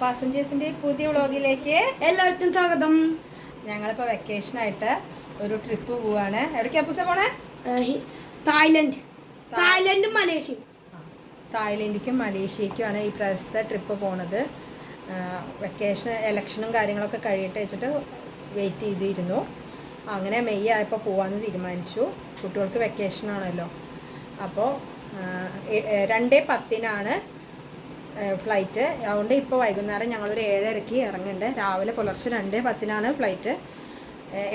പാസഞ്ചേഴ്സിന്റെ പുതിയ വ്ളോഗിലേക്ക് എല്ലാവർക്കും സ്വാഗതം. ഞങ്ങളിപ്പോ വെക്കേഷൻ ആയിട്ട് ഒരു ട്രിപ്പ് പോവാണ്. എവിടേക്കാ പൂസ പോണേ? തായ്ലൻഡും മലേഷ്യയും. തായ്ലൻഡിക്കും മലേഷ്യക്കുമാണ് ഈ പ്രാവശ്യത്തെ ട്രിപ്പ് പോണത്. വെക്കേഷൻ ഇലക്ഷനും കാര്യങ്ങളൊക്കെ കഴിയട്ടെ വെച്ചിട്ട് വെയിറ്റ് ചെയ്തിരുന്നു. അങ്ങനെ മെയ് ആയപ്പോൾ പോവാന്ന് തീരുമാനിച്ചു. കുട്ടികൾക്ക് വെക്കേഷൻ ആണല്ലോ. അപ്പോൾ 2:10 ഫ്ലൈറ്റ്. അതുകൊണ്ട് ഇപ്പോൾ വൈകുന്നേരം ഞങ്ങളൊരു 7:30 ഇറങ്ങുന്നുണ്ട്. രാവിലെ പുലർച്ചെ 2:10 ഫ്ലൈറ്റ്.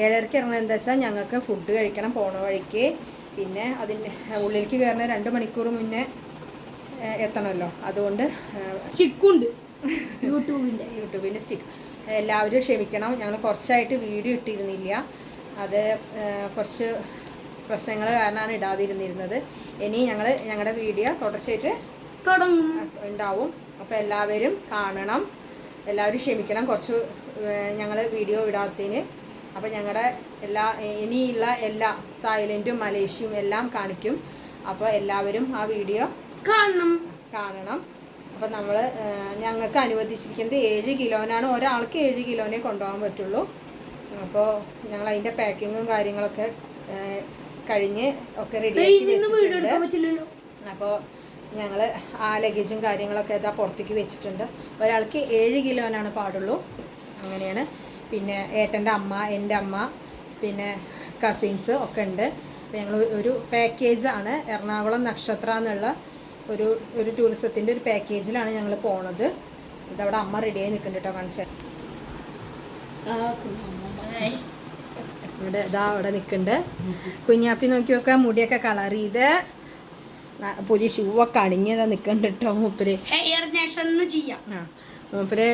7:30 ഇറങ്ങുന്നത് എന്താ വെച്ചാൽ ഞങ്ങൾക്ക് ഫുഡ് കഴിക്കണം പോണ വഴിക്ക്. പിന്നെ അതിൻ്റെ ഉള്ളിലേക്ക് കയറുന്ന 2 മണിക്കൂർ മുന്നേ എത്തണമല്ലോ. അതുകൊണ്ട് സ്റ്റിക്കുണ്ട് യൂട്യൂബിൻ്റെ സ്റ്റിക്ക്. എല്ലാവരും ക്ഷമിക്കണം, ഞങ്ങൾ കുറച്ചായിട്ട് വീഡിയോ ഇട്ടിരുന്നില്ല. അത് കുറച്ച് പ്രശ്നങ്ങൾ കാരണമാണ് ഇടാതിരുന്നിരുന്നത്. ഇനി ഞങ്ങളുടെ വീഡിയോ തുടർച്ചയായിട്ട് ഉണ്ടാവും. അപ്പോൾ എല്ലാവരും കാണണം, എല്ലാവരും ക്ഷമിക്കണം കുറച്ച് ഞങ്ങൾ വീഡിയോ ഇടാത്തതിന്. അപ്പോൾ ഞങ്ങളുടെ ഇനിയുള്ള എല്ലാ തായ്ലൻഡും മലേഷ്യയും എല്ലാം കാണിക്കും. അപ്പോൾ എല്ലാവരും ആ വീഡിയോ കാണണം. അപ്പോൾ ഞങ്ങൾക്ക് അനുവദിച്ചിരിക്കുന്നത് 7 കിലോനാണ്. ഒരാൾക്ക് 7 കിലോനെ കൊണ്ടുപോകാൻ പറ്റുള്ളൂ. അപ്പോൾ ഞങ്ങൾ അതിൻ്റെ പാക്കിങ്ങും കാര്യങ്ങളൊക്കെ കഴിഞ്ഞ് ഒക്കെ റെഡിയാക്കി വെച്ചിട്ടുണ്ട്. അപ്പോൾ ഞങ്ങൾ ആ ലഗേജും കാര്യങ്ങളൊക്കെ ഇതാ പുറത്തേക്ക് വെച്ചിട്ടുണ്ട്. ഒരാൾക്ക് 7 കിലോനാണ് പാടുള്ളൂ. അങ്ങനെയാണ്. പിന്നെ ഏട്ടൻ്റെ അമ്മ, എൻ്റെ അമ്മ, പിന്നെ കസിൻസ് ഒക്കെ ഉണ്ട്. അപ്പോൾ ഞങ്ങൾ ഒരു പാക്കേജാണ്, എറണാകുളം നക്ഷത്ര എന്നുള്ള ഒരു ടൂറിസത്തിൻ്റെ ഒരു പാക്കേജിലാണ് ഞങ്ങൾ പോണത്. ഇതവിടെ അമ്മ റെഡിയായി നിൽക്കുന്നുണ്ട് കേട്ടോ. കാണിച്ചാൽ ഇവിടെ ഇതാ അവിടെ നിൽക്കുന്നുണ്ട്. കുഞ്ഞാപ്പി നോക്കി നോക്കാം, മുടിയൊക്കെ കളർ ചെയ്ത് പുതിയ ഷൂ ഒക്കെ അണിഞ്ഞതാ നിൽക്കണ്ട കേട്ടോ. മൂപ്പര് മൂപ്പര്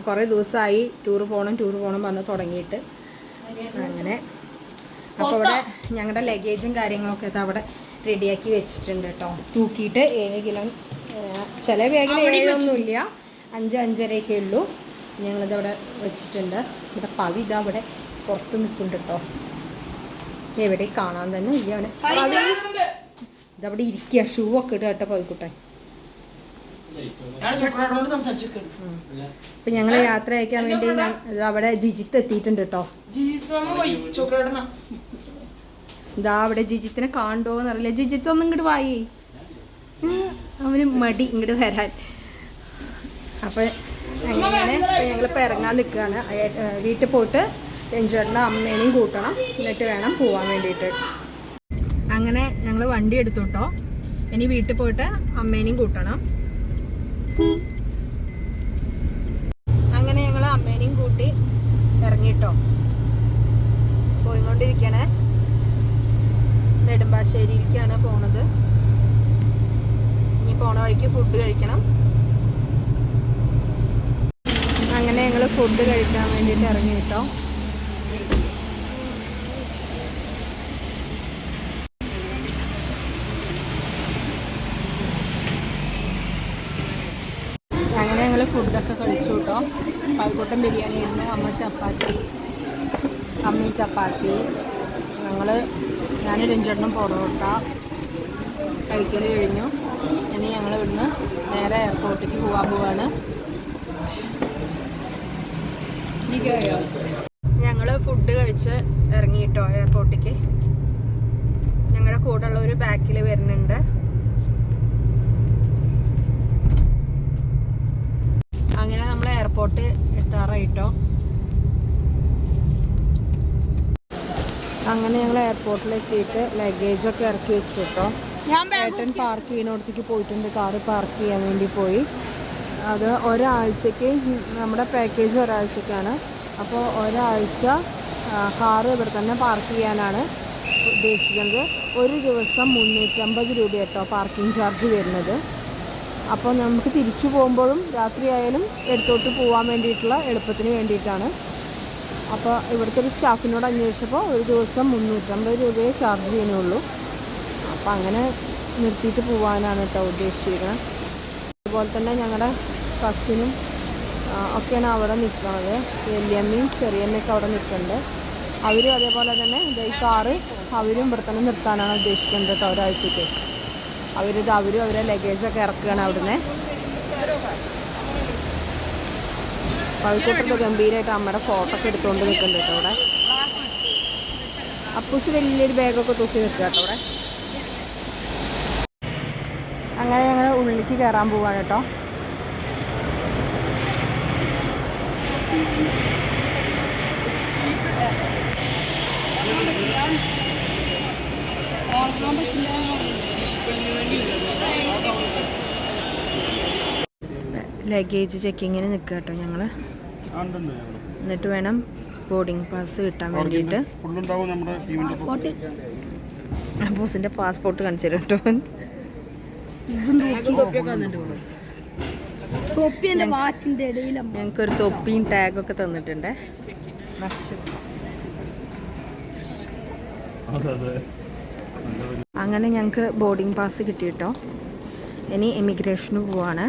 കുറേ ദിവസമായി ടൂർ പോകണം പറഞ്ഞ് തുടങ്ങിയിട്ട്. അങ്ങനെ അപ്പോൾ ഇവിടെ ഞങ്ങളുടെ ലഗേജും കാര്യങ്ങളൊക്കെ അവിടെ റെഡിയാക്കി വെച്ചിട്ടുണ്ട് കേട്ടോ. തൂക്കിയിട്ട് 7 കിലോ. ചില ബാഗിൽ 7 5-5.5 ഉള്ളൂ. ഞങ്ങളിതവിടെ വെച്ചിട്ടുണ്ട്. ഇവിടെ പവി ഇതാ ഇവിടെ പുറത്ത് നിൽക്കുന്നുണ്ട് കേട്ടോ. എവിടെ കാണാൻ തന്നെ ഇല്ല അവനെ. പവി ഇതവിടെ ഇരിക്കുക, ഷൂ ഒക്കെ ഇടുക കേട്ടോ പോയിക്കോട്ടെ. അപ്പൊ ഞങ്ങള് യാത്ര അയക്കാൻ വേണ്ടി അവിടെ ജിജിത്ത് എത്തിയിട്ടുണ്ട് കേട്ടോ. ഇതാ അവിടെ ജിജിത്തിനെ കാണുമോന്ന് അറിയില്ല. ജിജിത്ത് ഒന്നും ഇങ്ങോട്ട് വായി, അവന് മടി ഇങ്ങോട്ട് വരാൻ. അപ്പൊ അങ്ങനെയാണ് ഞങ്ങളിപ്പോൾ ഇറങ്ങാൻ നിൽക്കുകയാണ്. വീട്ടിൽ പോയിട്ട് രഞ്ജുവേട്ടൻ്റെ അമ്മേനെയും കൂട്ടണം, എന്നിട്ട് വേണം പോവാൻ വേണ്ടിയിട്ട്. അങ്ങനെ ഞങ്ങൾ വണ്ടി എടുത്തു കേട്ടോ. ഇനി വീട്ടിൽ പോയിട്ട് അമ്മേനെയും കൂട്ടണം. അങ്ങനെ ഞങ്ങൾ അമ്മേനെയും കൂട്ടി ഇറങ്ങിട്ടോ. പോയിക്കൊണ്ടിരിക്കണേ. നെടുമ്പാശ്ശേരിയിലേക്കാണ് പോണത്. ഇനി പോണ വഴിക്ക് ഫുഡ് കഴിക്കണം. അങ്ങനെ ഞങ്ങൾ ഫുഡ് കഴിക്കാൻ വേണ്ടിയിട്ട് ഇറങ്ങി കേട്ടോ. അങ്ങനെ ഞങ്ങൾ ഫുഡൊക്കെ കഴിച്ചു കേട്ടോ. പാൽക്കൂട്ടം ബിരിയാണി ആയിരുന്നു. അമ്മയും ചപ്പാത്തി. ഞാൻ രഞ്ജെണ്ണം പൊറോട്ട കഴിക്കൽ കഴിഞ്ഞു. ഇനി ഞങ്ങൾ ഇവിടുന്ന് നേരെ എയർപോർട്ടിലേക്ക് പോവാണ്. ഞങ്ങൾ ഫുഡ് കഴിച്ച് ഇറങ്ങി കേട്ടോ എയർപോർട്ടിലേക്ക്. ഞങ്ങളുടെ കൂടെ ഉള്ള ഒരു ബാക്കിൽ വരുന്നുണ്ട്. അങ്ങനെ നമ്മൾ എയർപോർട്ട് എത്താറായിട്ടോ. അങ്ങനെ ഞങ്ങൾ എയർപോർട്ടിലെത്തിയിട്ട് ലഗേജൊക്കെ ഇറക്കി വെച്ചു കേട്ടോ. ഏട്ടൻ പാർക്ക് ചെയ്യുന്നിടത്തേക്ക് പോയിട്ടുണ്ട്. കാറ് പാർക്ക് ചെയ്യാൻ വേണ്ടി പോയി. അത് ഒരാഴ്ചക്ക്, നമ്മുടെ പാക്കേജ് ഒരാഴ്ചക്കാണ്. അപ്പോൾ ഒരാഴ്ച കാറ് ഇവിടെ തന്നെ പാർക്ക് ചെയ്യാനാണ് ഉദ്ദേശിക്കുന്നത്. ഒരു ദിവസം 350 രൂപ കേട്ടോ പാർക്കിംഗ് ചാർജ് വരുന്നത്. അപ്പോൾ നമുക്ക് തിരിച്ചു പോകുമ്പോഴും രാത്രിയായാലും എടുത്തോട്ട് പോകാൻ വേണ്ടിയിട്ടുള്ള എളുപ്പത്തിന് വേണ്ടിയിട്ടാണ്. അപ്പോൾ ഇവിടുത്തെ ഒരു സ്റ്റാഫിനോട് അന്വേഷിച്ചപ്പോൾ ഒരു ദിവസം 350 രൂപയെ ചാർജ് ചെയ്യുന്നുള്ളൂ. അപ്പോൾ അങ്ങനെ നിർത്തിയിട്ട് പോകാനാണ് കേട്ടോ ഉദ്ദേശിച്ചിരിക്കുന്നത്. അതുപോലെ തന്നെ ഞങ്ങളുടെ കസിനും ഒക്കെയാണ് അവിടെ നിൽക്കുന്നത്. വലിയമ്മയും ചെറിയമ്മയൊക്കെ അവിടെ നിൽക്കുന്നുണ്ട്. അവരും അതേപോലെ തന്നെ ഈ കാറ് അവരും ഇവിടെ തന്നെ നിർത്താനാണ് ഉദ്ദേശിക്കുന്നത് കേട്ടോ ഒരാഴ്ചയ്ക്ക്. അവരും അവരെ ലഗേജൊക്കെ ഇറക്കുകയാണ് അവിടുന്ന്. പവിത്രത്തെ ഗംഭീരമായിട്ട് അമ്മയുടെ ഫോട്ടോ ഒക്കെ എടുത്തുകൊണ്ട് നിൽക്കുന്നുണ്ട് കേട്ടോ അവിടെ. അപ്പൂസ് വലിയൊരു ബാഗൊക്കെ തൂക്കി നിൽക്കുക കേട്ടോ അവിടെ. അങ്ങനെ ഞങ്ങൾ ഉള്ളിലേക്ക് കയറാൻ പോവാണ് കേട്ടോ. ലഗേജ് ചെക്കിങ്ങിന് നിൽക്കുക കേട്ടോ ഞങ്ങൾ. എന്നിട്ട് വേണം ബോർഡിംഗ് പാസ് കിട്ടാൻ വേണ്ടിയിട്ട്. ബോസിൻ്റെ പാസ്പോർട്ട് കാണിച്ചു തരും കേട്ടോ. ഞങ്ങൾക്കൊരു തൊപ്പിയും ടാഗൊക്കെ തന്നിട്ടുണ്ട്. അങ്ങനെ ഞങ്ങൾക്ക് ബോർഡിംഗ് പാസ് കിട്ടി കേട്ടോ. ഇനി എമിഗ്രേഷന് പോവാണ്.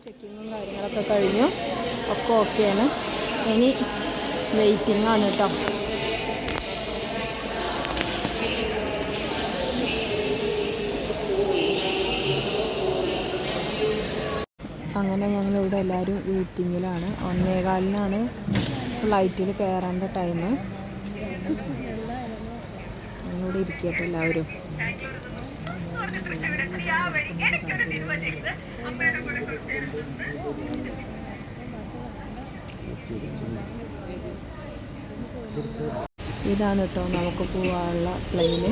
ചെക്കിങ്ങും കാര്യങ്ങളൊക്കെ കഴിഞ്ഞു. ഒക്കെ ഓക്കെയാണ്. ഇനി വെയിറ്റിംഗ് ആണ് കേട്ടോ. അങ്ങനെ ഞങ്ങളിവിടെ എല്ലാവരും വെയിറ്റിങ്ങിലാണ്. 1:15 ഫ്ലൈറ്റിൽ കയറേണ്ട ടൈം. ഞങ്ങളിവിടെ ഇരിക്കട്ടെ എല്ലാവരും. ഇതാണ് കേട്ടോ നമുക്ക് പോവാനുള്ള പ്ലെയിന്.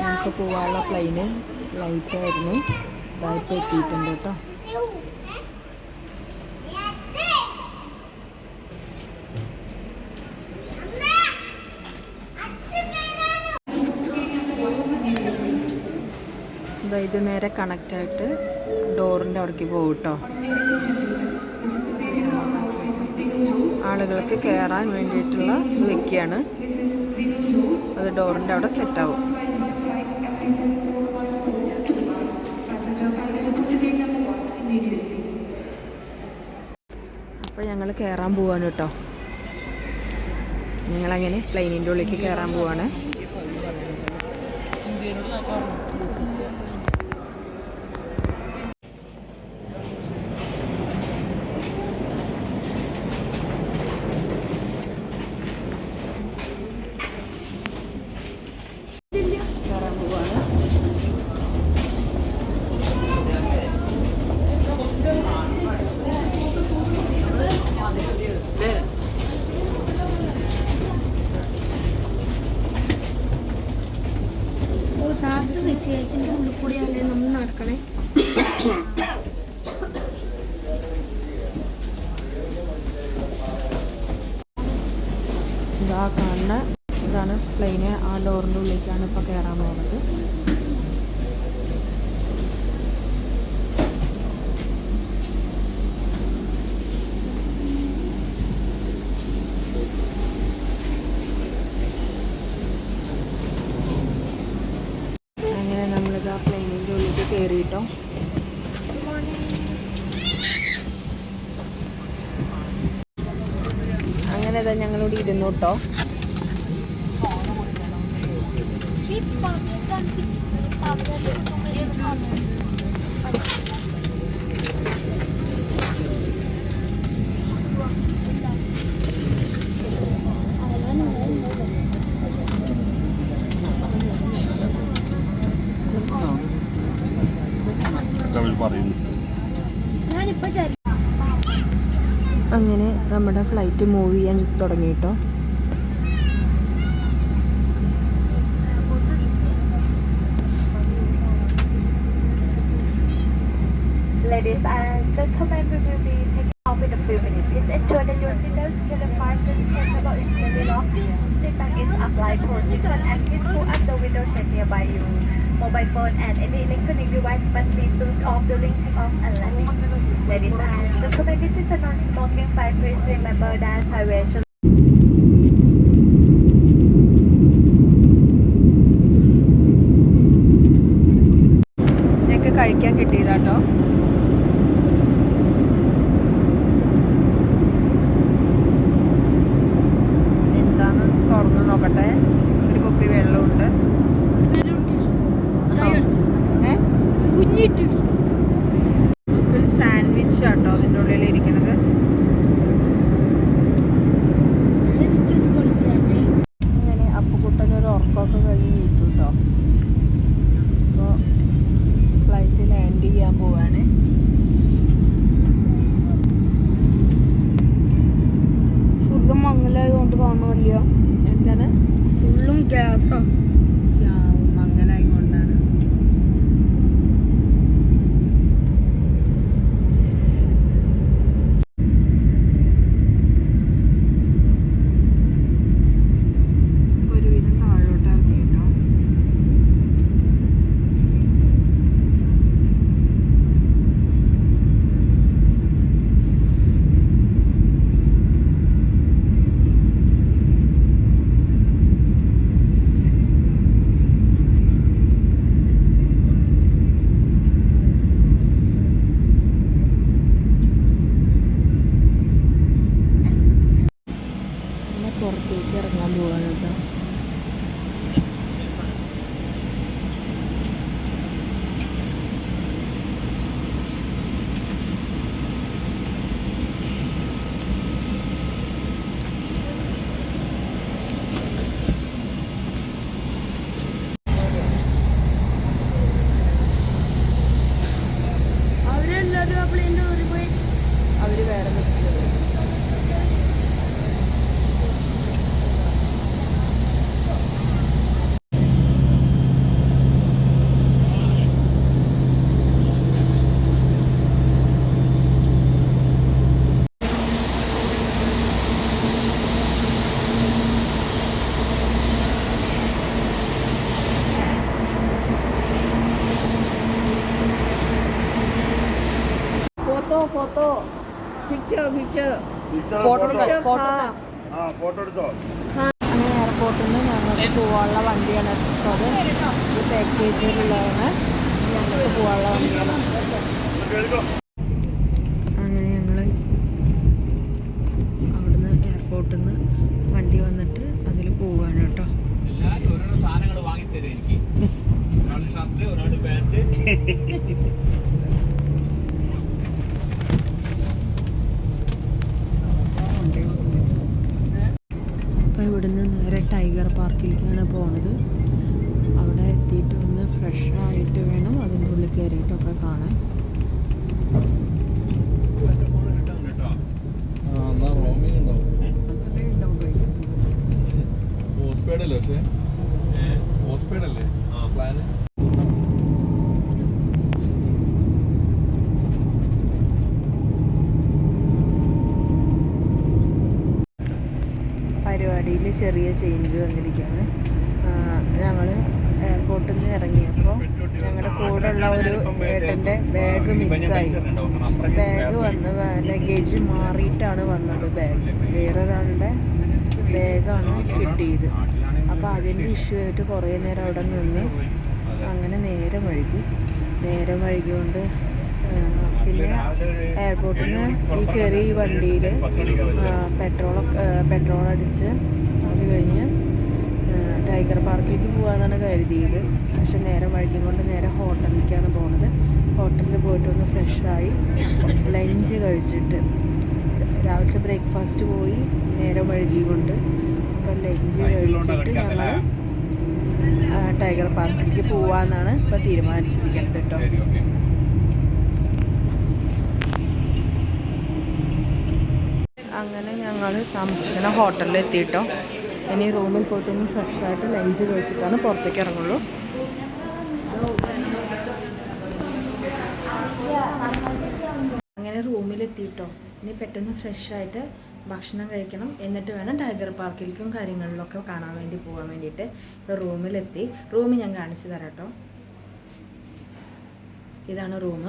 നമുക്ക് പോവാനുള്ള പ്ലെയിന് ഫ്ലൈറ്റായിരുന്നു. ഇതായിട്ട് എത്തിയിട്ടുണ്ട് കേട്ടോ. ഇത് നേരെ കണക്റ്റായിട്ട് ഡോറിൻ്റെ അവിടേക്ക് പോകും കേട്ടോ. ആളുകൾക്ക് കയറാൻ വേണ്ടിയിട്ടുള്ള ഇത് വെക്കുകയാണ്. അത് ഡോറിൻ്റെ അവിടെ സെറ്റാവും. അപ്പോൾ ഞങ്ങൾ കയറാൻ പോവാണ് കേട്ടോ. ഞങ്ങളങ്ങനെ പ്ലെയിനിൻ്റെ ഉള്ളിലേക്ക് കയറാൻ പോവാണ്. ചേച്ചിൻ്റെ ഉള്ളിൽ കൂടിയല്ലേ നമ്മൾ നടക്കണേ. ഇതാ കാണുന്ന ഇതാണ് പ്ലെയിന്. ആ ഡോറിൻ്റെ ഉള്ളിലേക്കാണ് ഇപ്പോൾ കയറാൻ പോകുന്നത്. അങ്ങനെ നമ്മളിതാ പ്ലെയിനിൻ്റെ ഉള്ളിലേക്ക് കയറിയിട്ടോ. അങ്ങനെ ഇതാ ഞങ്ങളിവിടെ ഇരുന്നു കേട്ടോ. അങ്ങനെ നമ്മുടെ ഫ്ലൈറ്റ് മൂവ് ചെയ്യാൻ തുടങ്ങി കേട്ടോ. Ladies and gentlemen, we will be taking off in a few minutes. Please ensure that your seatbelts to the fasten seatbelt is fully locked. Seat back is applied position and please pull up the window shade nearby you. Mobile phone and any electronic device must be switched off during takeoff and landing. Ladies and gentlemen, this is a non-smoking flight. Please remember that highway should കഴിക്കാൻ കിട്ടിയതാട്ടോ. നോക്കട്ടെ. ഒരു കുപ്പി വെള്ളമുണ്ട്. ഒരു sandwich ആട്ടോ അതിൻ്റെ ഉള്ളിൽ ഇരിക്കുന്നത്. അങ്ങനെ അപ്പുക്കുട്ടനൊരു ഉറക്കമൊക്കെ കഴിഞ്ഞ് നീറ്റു കേട്ടോ. അപ്പോൾ ഫ്ലൈറ്റ് ലാൻഡ് ചെയ്യാൻ പോവാണ്. ഫുള്ളും മങ്ങലായതുകൊണ്ട് കാണുന്നില്ല. എന്താണ്? ഫുള്ളും ഗ്യാസാ. മങ്ങലായി കൊണ്ടാണ്. ഒരുവിധം താഴോട്ട് ഇറങ്ങിട്ടോ. പുറത്തേക്ക് ഇറങ്ങാൻ പോവാണ് കേട്ടോ. അവരെല്ലാവരും ആ പ്ലെയിനിൽ കയറി പോയി. അവർ വേറെ നിർത്തിയത്. ഫോട്ടോ പിക്ചർ ഫോട്ടോ എടുത്തോ. അങ്ങനെ എയർപോർട്ടിൽ നിന്ന് ഞങ്ങൾക്ക് പോകാനുള്ള വണ്ടിയാണ് എടുത്തത്. ഇത് പാക്കേജിലുള്ളതാണ്. ഞങ്ങൾക്ക് പോകാനുള്ള വണ്ടിയാണ്. അങ്ങനെ ഞങ്ങൾ അവിടുന്ന് എയർപോർട്ടിൽ നിന്ന് വണ്ടി വന്നിട്ട് അതിൽ പോവാണ് കേട്ടോ. സാധനങ്ങൾ വാങ്ങിത്തരും എനിക്ക്. ഒരാൾ ഷർട്ട്, ഒരാൾ പാൻറ്. അപ്പോൾ ഇവിടുന്ന് നേരെ ടൈഗർ പാർക്കിലേക്കാണ് പോണത്. അവിടെ എത്തിയിട്ട് ഒന്ന് ഫ്രഷ് ആയിട്ട് വേണം അതിൻ്റെ ഉള്ളിൽ കയറിയിട്ടൊക്കെ കാണാൻ. പരിപാടിയിൽ ചെറിയ ചേഞ്ച് വന്നിരിക്കുകയാണ്. ഞങ്ങൾ എയർപോർട്ടിൽ നിന്ന് ഇറങ്ങിയപ്പോൾ ഞങ്ങളുടെ കൂടെയുള്ള ഒരു ഏട്ടൻ്റെ ബാഗ് മിസ്സായി. ബാഗ് വന്ന് ലഗേജ് മാറിയിട്ടാണ് വന്നത്. ബാഗ് വേറൊരാളുടെ ബാഗാണ് കിട്ടിയത്. അപ്പോൾ അതിൻ്റെ ഇഷ്യൂ ആയിട്ട് കുറേ നേരം അവിടെ നിന്ന് അങ്ങനെ നേരം വഴുകിക്കൊണ്ട് പിന്നെ എയർപോർട്ടിൽ നിന്ന് ഈ കയറി ഈ വണ്ടിയിൽ പെട്രോൾ അടിച്ച് അത് കഴിഞ്ഞ് ടൈഗർ പാർക്കിലേക്ക് പോകാമെന്നാണ് കരുതിയത്. പക്ഷെ നേരം വഴുകിക്കൊണ്ട് നേരെ ഹോട്ടലിലേക്കാണ് പോകുന്നത്. ഹോട്ടലിൽ പോയിട്ടൊന്ന് ഫ്രഷായി ലഞ്ച് കഴിച്ചിട്ട് രാവിലത്തെ ബ്രേക്ക്ഫാസ്റ്റ് പോയി നേരം വഴുകിക്കൊണ്ട് അപ്പോൾ ലഞ്ച് കഴിച്ചിട്ട് ഞങ്ങൾ ടൈഗർ പാർക്കിലേക്ക് പോകാമെന്നാണ് ഇപ്പോൾ തീരുമാനിച്ചിരിക്കുന്നത് കേട്ടോ. അങ്ങനെ ഞങ്ങൾ താമസിക്കുന്ന ഹോട്ടലിൽ എത്തിയിട്ടോ. ഇനി റൂമിൽ പോയിട്ടൊന്ന് ഫ്രഷായിട്ട് ലഞ്ച് കഴിച്ചിട്ടാണ് പുറത്തേക്ക് ഇറങ്ങുള്ളൂ. അങ്ങനെ റൂമിലെത്തിയിട്ടോ. ഇനി പെട്ടെന്ന് ഫ്രഷായിട്ട് ഭക്ഷണം കഴിക്കണം. എന്നിട്ട് വേണം ടൈഗർ പാർക്കിലേക്കും കാര്യങ്ങളിലൊക്കെ കാണാൻ വേണ്ടി പോകാൻ വേണ്ടിയിട്ട്. ഇപ്പോൾ റൂമിലെത്തി. റൂം ഞാൻ കാണിച്ചു തരാം കേട്ടോ. ഇതാണ് റൂം.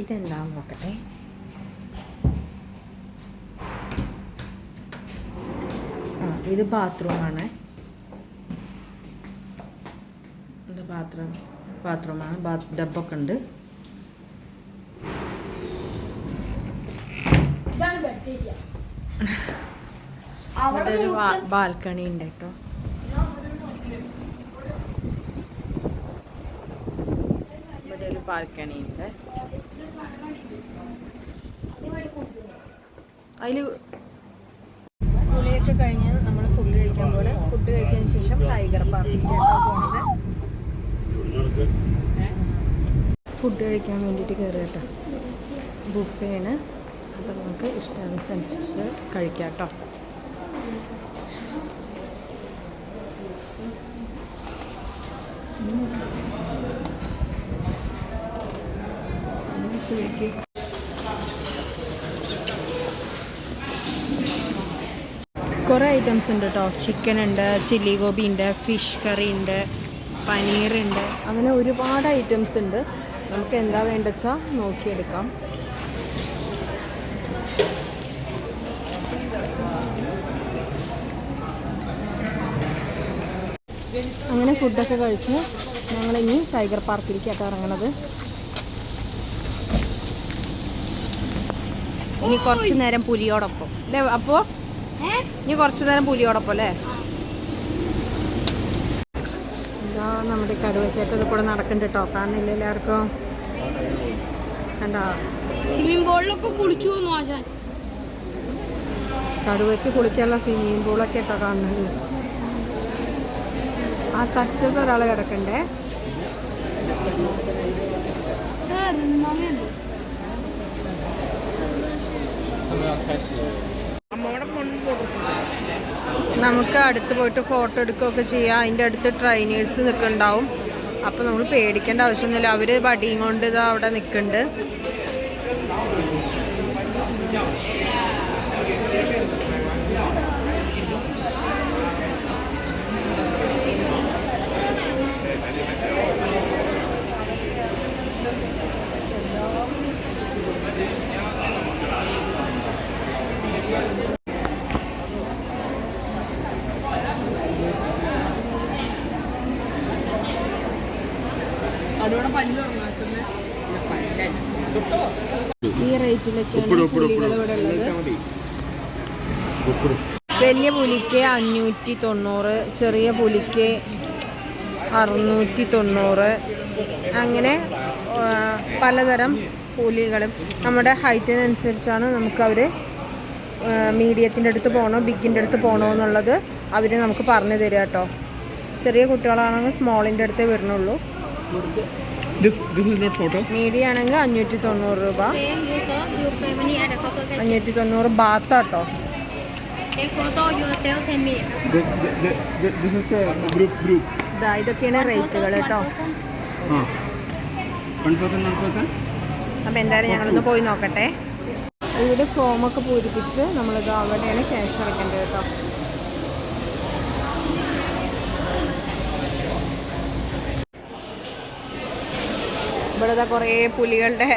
ഇതെന്താണെന്ന് നോക്കട്ടെ. ഇത് ബാത്റൂമാണ്. ഇത് ബാത്റൂമാണ്. ബാത്ത് ടബൊക്കെ ഉണ്ട്. അവിടെ ഒരു ബാൽക്കണി ഉണ്ട് കേട്ടോ. ഇവിടെ ഒരു ബാൽക്കണി ഉണ്ട്. അതിൽ കുളിയൊക്കെ കഴിഞ്ഞ് നമ്മൾ ഫുഡ് കഴിക്കാൻ പോലെ ഫുഡ് കഴിച്ചതിന് ശേഷം ടൈഗർ പാർക്കിലേക്കാണ് പോണത്. ഫുഡ് കഴിക്കാൻ വേണ്ടിയിട്ട് കയറി കേട്ടോ. ബുഫേയാണ്, അപ്പോൾ നമുക്ക് ഇഷ്ടാനുസരിച്ച് കഴിക്കാം കേട്ടോ. കുറേ ഐറ്റംസ് ഉണ്ട് കേട്ടോ. ചിക്കൻ ഉണ്ട്, ചില്ലി ഗോബി ഉണ്ട്, ഫിഷ് കറി ഉണ്ട്, പനീറുണ്ട്, അങ്ങനെ ഒരുപാട് ഐറ്റംസ് ഉണ്ട്. നമുക്ക് എന്താ വേണ്ടത് വെച്ചാൽ നോക്കിയെടുക്കാം. അങ്ങനെ ഫുഡൊക്കെ കഴിച്ച് ഞങ്ങളിനി ടൈഗർ പാർക്കിലേക്കാട്ടോ ഇറങ്ങണത്. ഇനി കുറച്ച് നേരം പുലിയോടൊപ്പം അല്ലേ? അപ്പോൾ ഇനി കുറച്ച് നേരം പുലിയോടൊപ്പം അല്ലേ? എന്താ നമ്മുടെ കടുവച്ചേട്ട ഇത് കൂടെ നടക്കുന്നുണ്ട് കേട്ടോ. കാണുന്നില്ല എല്ലാവർക്കും? കണ്ടോ? സ്വിമ്മിംഗ് പൂളിലൊക്കെ കുളിച്ചു വന്നു ആശാൻ. കടുവയ്ക്ക് കുളിക്കാനുള്ള സ്വിമ്മിംഗ് പൂളൊക്കെ കേട്ടോ കാണുന്നത്. ആ കറ്റത്ത് ഒരാൾ കിടക്കണ്ടേ. നമുക്ക് അടുത്ത് പോയിട്ട് ഫോട്ടോ എടുക്കുകയൊക്കെ ചെയ്യാം. അതിൻ്റെ അടുത്ത് ട്രെയിനേഴ്സ് നിൽക്കുന്നുണ്ടാവും. അപ്പോൾ നമ്മൾ പേടിക്കേണ്ട ആവശ്യമൊന്നുമില്ല. അവർ വടിയും കൊണ്ട് ഇതാ അവിടെ നിൽക്കുന്നുണ്ട്. ഈ റേറ്റിലൊക്കെയാണ് പുലികൾ ഇവിടെ ഉള്ളത്. വലിയ പുലിക്ക് 590, ചെറിയ പുലിക്ക് 690, അങ്ങനെ പലതരം പുലികളും നമ്മുടെ ഹൈറ്റിനനുസരിച്ചാണ് നമുക്കവർ മീഡിയത്തിൻ്റെ അടുത്ത് പോകണോ ബിഗിൻ്റെ അടുത്ത് പോകണോ എന്നുള്ളത് അവർ നമുക്ക് പറഞ്ഞു തരിക കേട്ടോ. ചെറിയ കുട്ടികളാണെങ്കിൽ സ്മോളിൻ്റെ അടുത്തേ വരുന്നുള്ളൂ. മീഡിയ ആണെങ്കിൽ 590 രൂപ. 590 ബാത്താട്ടോ. ഇതൊക്കെയാണ് റേറ്റുകൾ കേട്ടോ. അപ്പം എന്തായാലും ഞങ്ങളൊന്ന് പോയി നോക്കട്ടെ. ഇവിടെ ഫോമൊക്കെ പൂരിപ്പിച്ചിട്ട് നമ്മളിത് അവിടെയാണ് ക്യാഷ് അടയ്ക്കേണ്ടത് കേട്ടോ. ഇവിടെ കുറേ പുലികളുടെ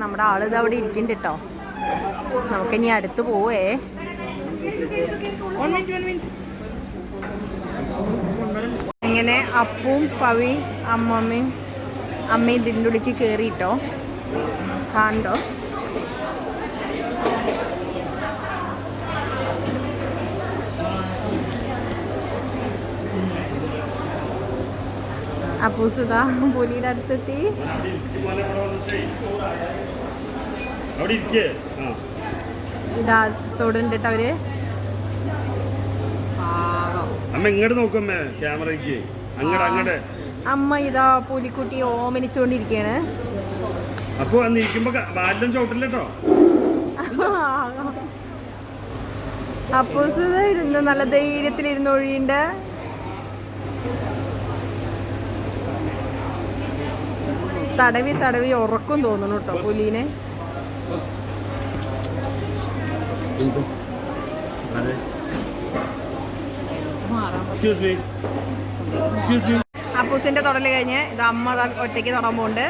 നമ്മുടെ ആളിത് അവിടെ ഇരിക്കുന്നുണ്ട് കേട്ടോ. നമുക്കിനി അടുത്ത് പോവേ. ഇങ്ങനെ അപ്പവും പവി അമ്മയും ഇതിൻ്റെ ഉള്ളിലേക്ക് കയറിയിട്ടോ. കണ്ടോ? അപ്പൂസുതാ പുലിയുടെ അടുത്തെത്തി. ഇതാ തൊടുണ്ടിട്ട് അവര്. അമ്മ ഇതാ പുലിക്കുട്ടി ഓമനിച്ചോണ്ടിരിക്കാണ്. അപ്പൊ ചോട്ടില്ലോ. അപ്പൂസ് ഇരുന്ന് നല്ല ധൈര്യത്തിലിരുന്ന് ഒഴിയുണ്ട്. തടവി ഉറക്കും തോന്നുന്നു കേട്ടോ പുലിനെ. അപ്പൂസിന്റെ തൊടല് കഴിഞ്ഞ് ഇത് അമ്മ ഒറ്റയ്ക്ക് തൊടാൻ പോണ്ട്.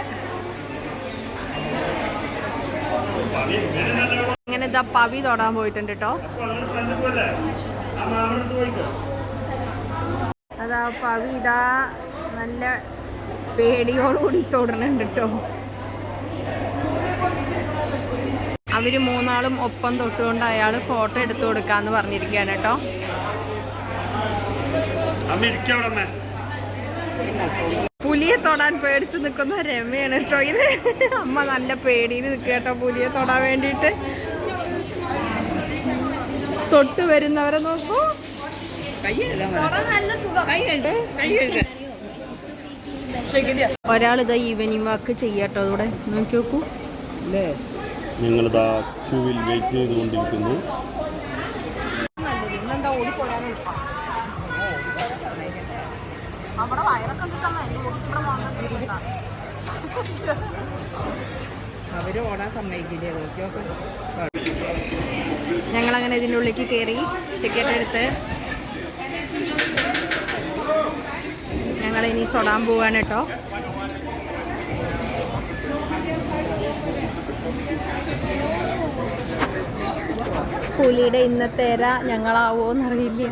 ഇങ്ങനെ ഇതാ പവി തൊടാൻ പോയിട്ടുണ്ട് കേട്ടോ. അതാ പവി ഇതാ നല്ല പേടിയോടുകൂടി തൊടുന്നുണ്ട് കേട്ടോ. അവർ മൂന്നാളും ഒപ്പം തൊട്ടുകൊണ്ട് അയാൾ ഫോട്ടോ എടുത്തു കൊടുക്കാന്ന് പറഞ്ഞിരിക്കുകയാണ് കേട്ടോ. പുലിയെ തൊടാൻ പേടിച്ചു നിൽക്കുന്ന രമയാണ് കേട്ടോ ഇത്. അമ്മ നല്ല പേടിയിൽ നിൽക്കുക കേട്ടോ പുലിയെ തൊടാൻ വേണ്ടിയിട്ട്. തൊട്ട് വരുന്നവരെ നോക്കൂ. ഒരാളിതാ ഈവനിങ് വാക്ക് ചെയ്യാട്ടോ ഇവിടെ നോക്കി നോക്കൂ. ഞങ്ങളിതാ ക്യൂവിൽ വെയിറ്റ് ചെയ്തുകൊണ്ടിരിക്കുന്നു. അവര് ഓടാൻ സമ്മതിക്കില്ലേ? ഞങ്ങളങ്ങനെ ഇതിൻ്റെ ഉള്ളിലേക്ക് കയറി ടിക്കറ്റ് എടുത്ത് ഞങ്ങളിനി തൊടാൻ പോവാണ് കേട്ടോ. പുലിയുടെ ഇന്നത്തെ ഇര ഞങ്ങളാവോ എന്നറിയില്ല.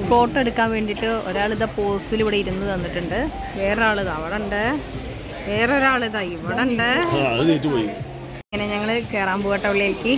ഫോട്ടോ എടുക്കാൻ വേണ്ടിയിട്ട് ഒരാളിതാ പോസിൽ ഇവിടെ ഇരുന്ന് തന്നിട്ടുണ്ട്. വേറൊരാളിതാ അവിടെ ഉണ്ട്. വേറൊരാളിതാ ഇവിടെ ഉണ്ട്. അങ്ങനെ ഞങ്ങൾ കയറാൻ പോകട്ടെ ഉള്ളിലേക്ക്.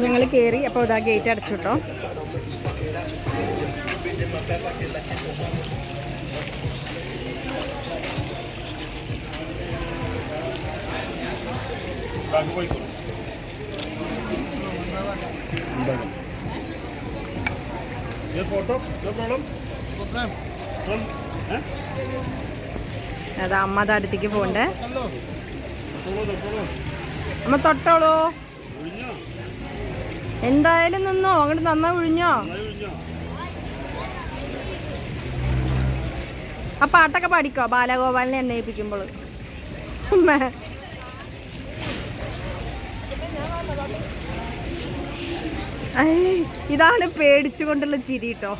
ഞങ്ങൾ കയറി. അപ്പോൾ ഇതാ ഗേറ്റ് അടച്ചു കേട്ടോ. അതാ അമ്മ അത് അടുത്തേക്ക് പോണ്ടേ. അമ്മ തൊട്ടോളൂ. എന്തായാലും നിന്നോ, അങ്ങോട്ട് നന്നാ വിഴിഞ്ഞോ. ആ പാട്ടൊക്കെ പാടിക്കോ ബാലഗോപാലിനെ എണ്ണയിപ്പിക്കുമ്പോൾ. ഇതാണ് പേടിച്ചുകൊണ്ടുള്ള ചിരി കേട്ടോ.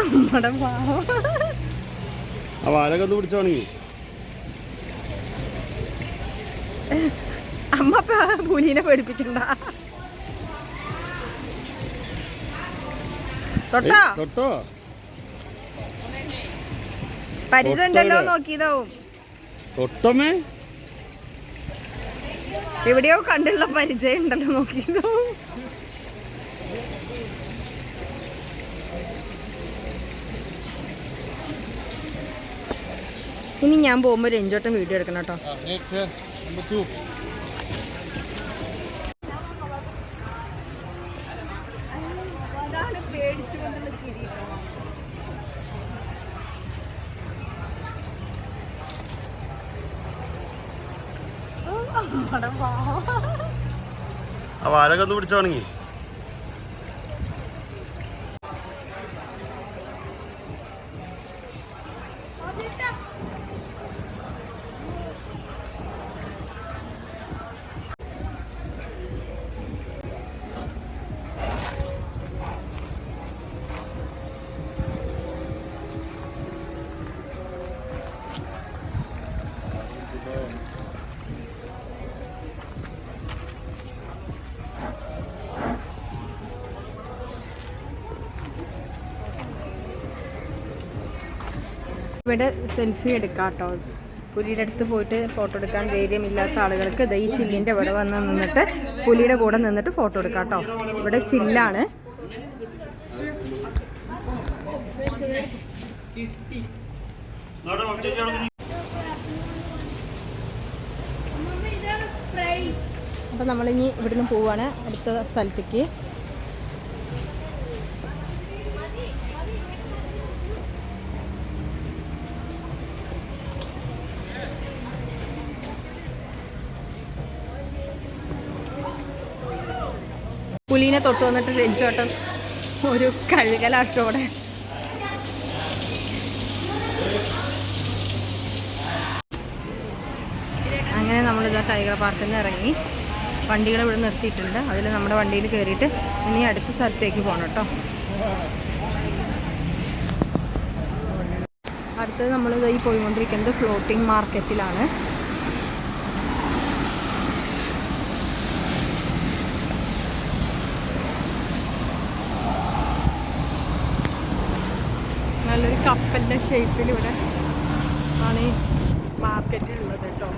അമ്മടെ പാവം. അമ്മ പുലിനെ പേടിപ്പിക്കണ്ട. തൊട്ടോ പരിചയം ഉണ്ടല്ലോ നോക്കിയതാവും. എവിടെയോ കണ്ടുള്ള പരിചയം ഉണ്ടല്ലോ നോക്കിയതാവും. ഇനി ഞാൻ പോകുമ്പോൾ ഒരു എഞ്ചോട്ടം വീഡിയോ എടുക്കണം കേട്ടോ. വാലൊക്കെ ഒന്ന് പിടിച്ചോണെങ്കിൽ ഇവിടെ സെൽഫി എടുക്കാം കേട്ടോ. പുലിയുടെ അടുത്ത് പോയിട്ട് ഫോട്ടോ എടുക്കാൻ ധൈര്യമില്ലാത്ത ആളുകൾക്ക് ഈ ചില്ലിൻ്റെ ഇവിടെ വന്ന് നിന്നിട്ട് പുലിയുടെ കൂടെ നിന്നിട്ട് ഫോട്ടോ എടുക്കാം കേട്ടോ. ഇവിടെ ചില്ലാണ്. അപ്പം നമ്മളിനി ഇവിടുന്ന് പോവാണ് അടുത്ത സ്ഥലത്തേക്ക്. പുലീനെ തൊട്ട് വന്നിട്ട് രഞ്ജോട്ടൻ ഒരു കഴുകലാട്ടോടെ. അങ്ങനെ നമ്മളിതാ ടൈഗർ പാർക്കിൽ നിന്ന് ഇറങ്ങി. വണ്ടികൾ ഇവിടെ നിർത്തിയിട്ടുണ്ട്. അതിൽ നമ്മുടെ വണ്ടിയിൽ കയറിയിട്ട് ഇനി അടുത്ത സ്ഥലത്തേക്ക് പോകണം കേട്ടോ. അടുത്തത് നമ്മളിത് ഈ പോയിക്കൊണ്ടിരിക്കുന്നത് ഫ്ലോട്ടിംഗ് മാർക്കറ്റിലാണ്. നല്ലൊരു കപ്പലിൻ്റെ ഷേപ്പിലിവിടെ ആണ് ഈ മാർക്കറ്റിലുള്ളത് കേട്ടോ.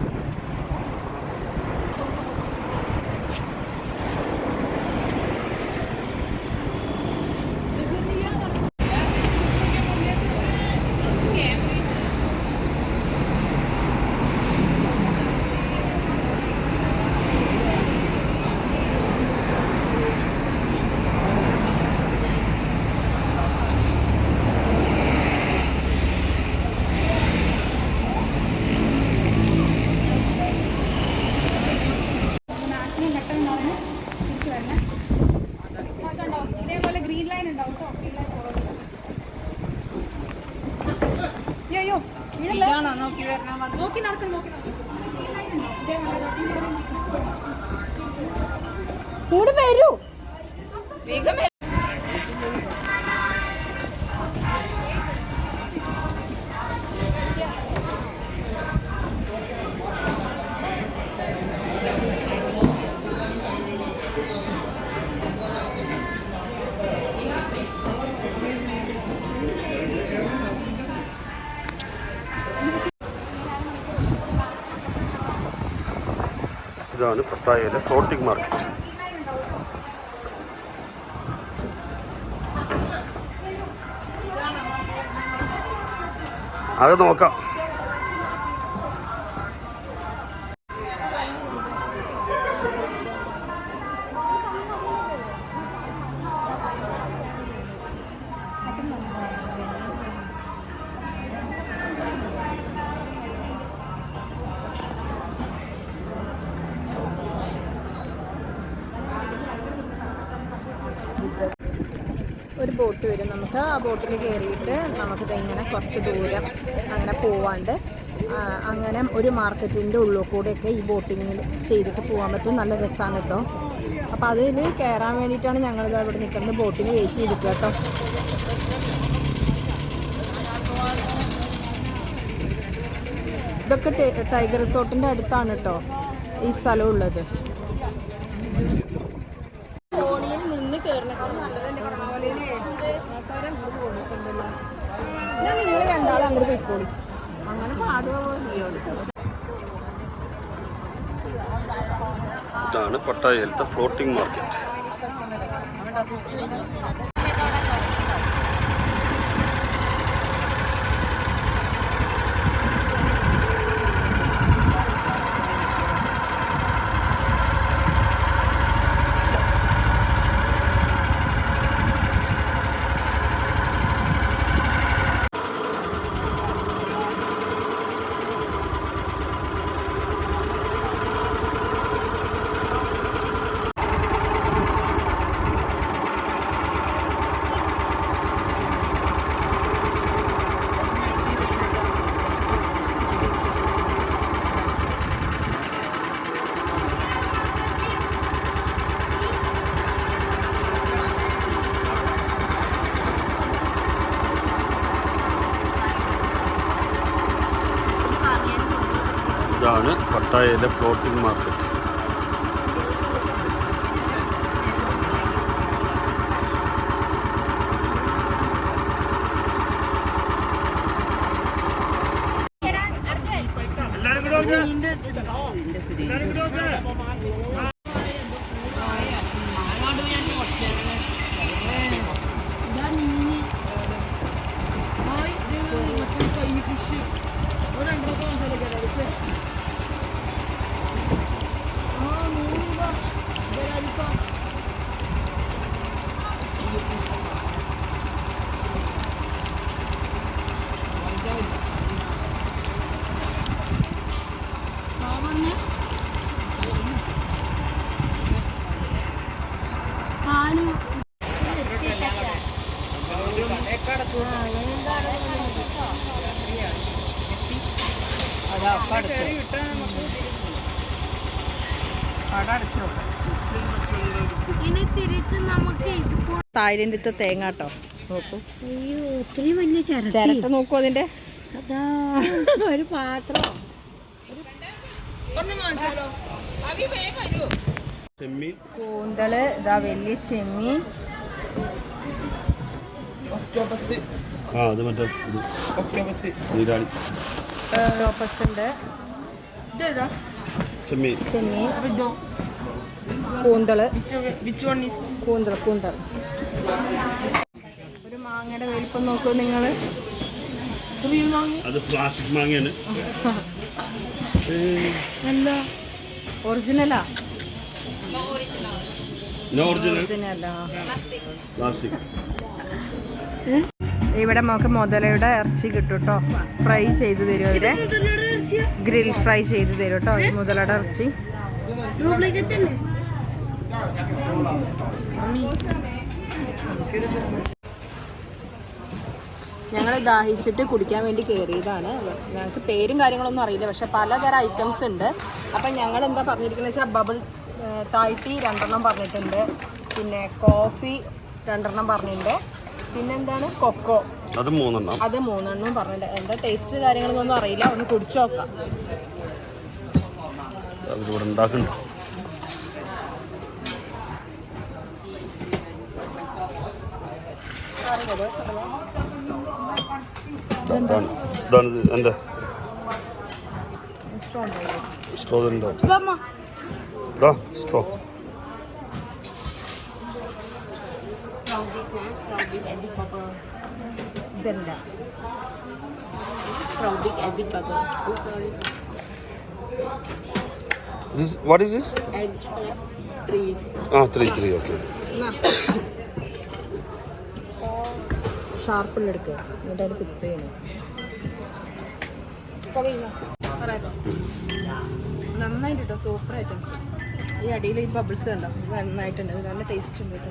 ഇതേപോലെ ഗ്രീൻ ലൈൻ ഉണ്ടാവും കേട്ടോ. ഗ്രീൻ ലൈൻ അയ്യോ നോക്കി നടക്കണം. കൂടെ വരൂ. ഇതാണ് പട്ടായയിലെ ഫ്ലോട്ടിംഗ് മാർക്കറ്റ്. അത് നോക്കാം. ഒരു ബോട്ട് വരും. നമുക്ക് ആ ബോട്ടിൽ കയറിയിട്ട് നമുക്കിത് ഇങ്ങനെ കുറച്ച് ദൂരം അങ്ങനെ പോവാണ്ട് അങ്ങനെ ഒരു മാർക്കറ്റിൻ്റെ ഉള്ളിൽ കൂടെയൊക്കെ ഈ ബോട്ടിങ്ങിൽ ചെയ്തിട്ട് പോകാൻ പറ്റും. നല്ല രസമാണ് കേട്ടോ. അപ്പോൾ അതിൽ കയറാൻ വേണ്ടിയിട്ടാണ് ഞങ്ങളിത് അവിടെ നിൽക്കുന്നത്. ബോട്ടിന് വെയിറ്റ് ചെയ്തിട്ട് കേട്ടോ. ഇതൊക്കെ ടൈഗർ റിസോർട്ടിൻ്റെ അടുത്താണ് കേട്ടോ ഈ സ്ഥലം ഉള്ളത്. തോണിയിൽ നിന്ന് കയറണേക്കാൾ നല്ലതല്ലേ കടമലയിൽ ആൾക്കാരെ അങ്ങോട്ട് പോയിട്ടുണ്ടല്ലോ. ഞാൻ നിങ്ങൾ രണ്ടാളും അങ്ങോട്ട് പോയിക്കോളി. അങ്ങനെ ഇതാണ് പട്ടായയിലത്തെ ഫ്ലോട്ടിംഗ് മാർക്കറ്റ്. ഇതാണ് പട്ടായയിലെ ഫ്ലോട്ടിംഗ് മാർക്കറ്റ്. ഇനി തിരിച്ച് നമുക്ക് ഇത് തായ്ലൻഡിലത്തെ തേങ്ങ കേട്ടോ. നോക്കൂ, അയ്യോ ഒത്തിരി വലിയ ചിരട്ട നോക്കൂ അതിന്റെ. അതാ ഒരു പാത്രം. ചെമ്മീൻ, കൂന്തള്, ഇതാ വലിയ ചെമ്മീൻ, ആ അത് മറ്റേ ഇത് നീരാളി, ഓക്ടോപ്പസ് ഉണ്ട്, ചെമ്മീൻ, ചെമ്മീൻ, കൂന്തള്, കൂന്തൾ. ഒരു മാങ്ങയുടെ വലിപ്പം നോക്കൂ നിങ്ങള്. അത് പ്ലാസ്റ്റിക് മാങ്ങയാണ്. എന്താ ഒറിജിനലാ? നോ ഒറിജിനൽ, ഒറിജിനലാ. പ്ലാസ്റ്റിക്. ഇവിടെ നമുക്ക് മുതലയുടെ ഇറച്ചി കിട്ടും കേട്ടോ. ഫ്രൈ ചെയ്ത് തരും ഇവിടെ, ഗ്രിൽ ഫ്രൈ ചെയ്ത് തരും കേട്ടോ മുതലയുടെ ഇറച്ചി. ഞങ്ങൾ ദാഹിച്ചിട്ട് കുടിക്കാൻ വേണ്ടി കയറിയതാണ്. ഞങ്ങൾക്ക് പേരും കാര്യങ്ങളൊന്നും അറിയില്ല, പക്ഷെ പലതരം ഐറ്റംസ് ഉണ്ട്. അപ്പം ഞങ്ങൾ എന്താ പറഞ്ഞിരിക്കുന്നത് വെച്ചാൽ ബബിൾ തായ് ടീ 2 പറഞ്ഞിട്ടുണ്ട്, പിന്നെ കോഫി 2 പറഞ്ഞിട്ടുണ്ട്, പിന്നെന്താണ് കൊക്കോ അത് 3 അത് 3 പറഞ്ഞിട്ടുണ്ട്. എന്താ ടേസ്റ്റ് കാര്യങ്ങളൊന്നും അറിയില്ല, ഒന്ന് കുടിച്ചു നോക്കാം. അതിവിടെ ഉണ്ടാക്കുന്നുണ്ട്. ഇതാണ് എൻ്റെ സ്ട്രോ ഉണ്ടാവും. ഇതാ സ്ട്രോ. ഇതല്ല What is this? 3. Ah, 3, okay. ഷാർപ്പിലെടുക്കുക, എന്നിട്ട് അത് കുത്ത് ചെയ്യണം. നന്നായിട്ട് കേട്ടോ, സൂപ്പർ ഐറ്റംസ്. ഈ അടിയിൽ ഈ ബബിൾസ് കണ്ടോ, ഇത് നന്നായിട്ടുണ്ട്, ഇത് നല്ല ടേസ്റ്റ് ഉണ്ട് കേട്ടോ.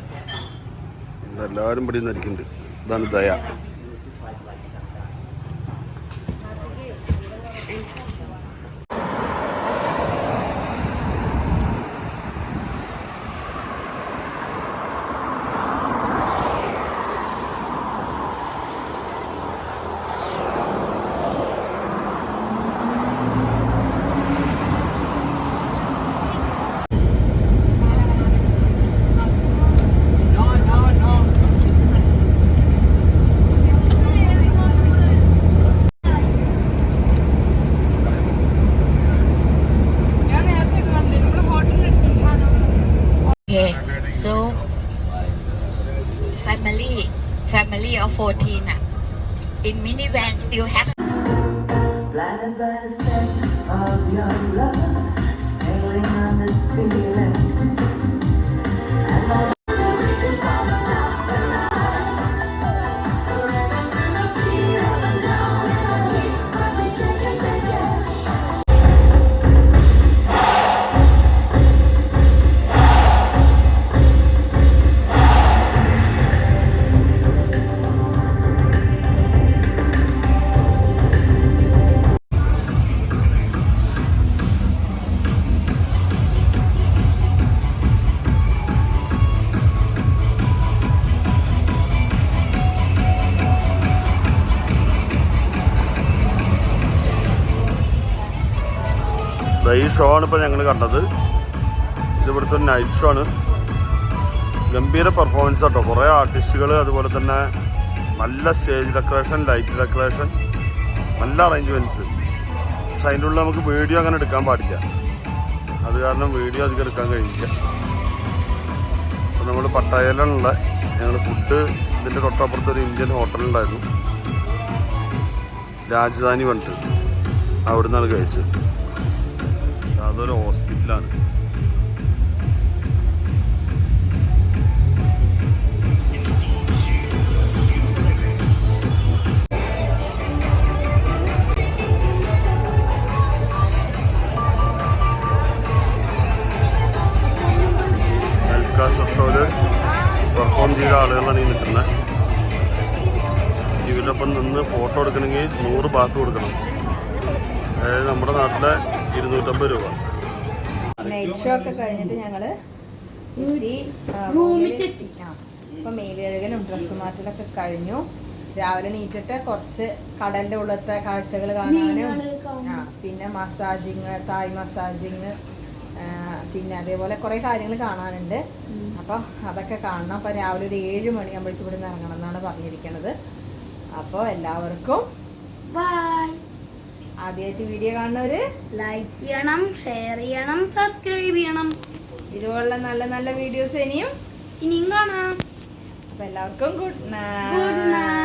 എല്ലാവരും ഇവിടെ നിന്നിരിക്കുന്നുണ്ട്. ഇതാണ് ദയ. So family of 14 in minivan still have. Blinded by the scent of your love, sailing on this feeling. Reaching for the top of the line, surrender to the beat of the down and the beat, but we shake it, shake it. ഈ show ആണ് ഇപ്പോൾ ഞങ്ങൾ കണ്ടത്. ഇത് ഇവിടുത്തെ night show ആണ്. ഗംഭീര performance കേട്ടോ. കുറേ ആർട്ടിസ്റ്റുകൾ, അതുപോലെ തന്നെ നല്ല സ്റ്റേജ് ഡെക്കറേഷൻ, ലൈറ്റ് ഡെക്കറേഷൻ, നല്ല അറേഞ്ച്മെൻറ്റ്സ്. പക്ഷെ അതിൻ്റെ ഉള്ളിൽ നമുക്ക് വീഡിയോ അങ്ങനെ എടുക്കാൻ പാടില്ല, അത് കാരണം വീഡിയോ അധികം എടുക്കാൻ കഴിയില്ല. അപ്പോൾ നമ്മൾ പട്ടായയിലാണുള്ള ഞങ്ങൾ ഫുഡ് ഇതിൻ്റെ തൊട്ടപ്പുറത്തൊരു ഇന്ത്യൻ ഹോട്ടലുണ്ടായിരുന്നു, രാജധാനി പറഞ്ഞിട്ട്, അവിടെ നിന്നാണ് കഴിച്ചത്. അതൊരു ഹോസ്പിറ്റലാണ്. ഷോയില് പെർഫോം ചെയ്ത ആളുകളാണ് ഈ നിൽക്കുന്നത്. ഇവരൊപ്പം നിന്ന് ഫോട്ടോ എടുക്കണമെങ്കിൽ 100 ബാത്ത് കൊടുക്കണം. അതായത് നമ്മുടെ നാട്ടിലെ 250 രൂപ. നൈറ്റ് ഷോ ഒക്കെ കഴിഞ്ഞിട്ട് ഞങ്ങൾ എത്തി റൂമിൽ ചെത്തി. ഇപ്പൊ മേലുകഴുകലും ഡ്രസ്സ് മാറ്റലൊക്കെ കഴിഞ്ഞു. രാവിലെ നീറ്റിട്ട് കുറച്ച് കടലിന്റെ ഉള്ളത്തെ കാഴ്ചകൾ കാണാനും പിന്നെ മസാജിങ്, തായ് മസാജിങ്, പിന്നെ അതേപോലെ കുറെ കാര്യങ്ങൾ കാണാനുണ്ട്. അപ്പോൾ അതൊക്കെ കാണണം. അപ്പോൾ രാവിലെ ഒരു 7 മണിയാകുമ്പോഴേക്കും ഇവിടെ നിന്ന് ഇറങ്ങണം എന്നാണ് പറഞ്ഞിരിക്കുന്നത്. അപ്പോൾ എല്ലാവർക്കും ബൈ. ആദ്യമായിട്ട് വീഡിയോ കാണുന്നവര് ലൈക്ക് ചെയ്യണം, ഷെയർ ചെയ്യണം, സബ്സ്ക്രൈബ് ചെയ്യണം. ഇതുപോലുള്ള നല്ല നല്ല വീഡിയോസ് ഇനിയും കാണാം. അപ്പോൾ എല്ലാവർക്കും ഗുഡ് ഗുഡ് നൈറ്റ്. നൈറ്റ്.